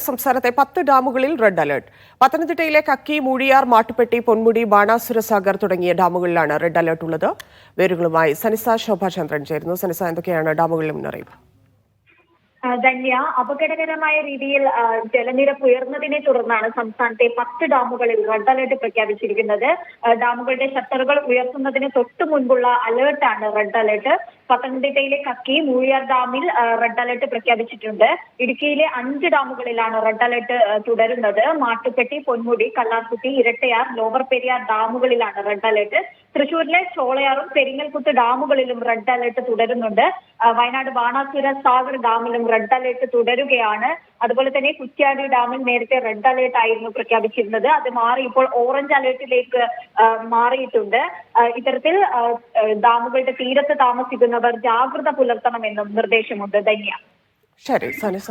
സംസ്ഥാനത്തെ 10 ഡാമുകളിൽ red alert. പത്തനംതിട്ടയിലെ കക്കി, മൂഴിയാർ, മാട്ടുപ്പെട്ടി, പൊന്മുടി, ബാണാസുര സാഗർ തുടങ്ങിയ ഡാമുകളിലാണ് റെഡ് അലർട്ട് ഉള്ളത്. വിവരങ്ങളുമായി സനിസ ശോഭാചന്ദ്രൻ ചേരുന്നു. സനിസ, എന്തൊക്കെയാണ് ഡാമുകളിലെ മുന്നറിയിപ്പ്? ധന്യ, അപകടകരമായ രീതിയിൽ ജലനിരപ്പ് ഉയർന്നതിനെ തുടർന്നാണ് സംസ്ഥാനത്തെ 10 ഡാമുകളിൽ റെഡ് അലർട്ട് പ്രഖ്യാപിച്ചിരിക്കുന്നത്. ഡാമുകളുടെ ഷട്ടറുകൾ ഉയർത്തുന്നതിന് തൊട്ടു മുൻപുള്ള അലേർട്ടാണ് റെഡ് അലർട്ട്. പത്തനംതിട്ടയിലെ കക്കി, മൂഴിയാർ ഡാമിൽ റെഡ് അലർട്ട് പ്രഖ്യാപിച്ചിട്ടുണ്ട്. ഇടുക്കിയിലെ 5 ഡാമുകളിലാണ് റെഡ് അലർട്ട് തുടരുന്നത്. മാട്ടുപ്പെട്ടി, പൊന്മുടി, കല്ലാർകുട്ടി, ഇരട്ടയാർ, ലോവർ പെരിയാർ ഡാമുകളിലാണ് റെഡ് അലർട്ട്. തൃശൂരിലെ ചോളയാറും പെരിങ്ങൽകുത്ത് ഡാമുകളിലും റെഡ് അലർട്ട് തുടരുന്നുണ്ട്. വയനാട് ബാണാസുര സാഗർ ഡാമിലും റെഡ് അലർട്ട് തുടരുകയാണ്. അതുപോലെ തന്നെ കുറ്റ്യാടി ഡാമിൽ നേരത്തെ റെഡ് അലർട്ട് ആയിരുന്നു പ്രഖ്യാപിച്ചിരുന്നത്. അത് മാറി ഇപ്പോൾ ഓറഞ്ച് അലർട്ടിലേക്ക് മാറിയിട്ടുണ്ട്. ഇത്തരത്തിൽ ഡാമുകളുടെ തീരത്ത് താമസിക്കുന്നവർ ജാഗ്രത പുലർത്തണമെന്നും നിർദ്ദേശമുണ്ട്. ധന്യ. ശരി സനിസ.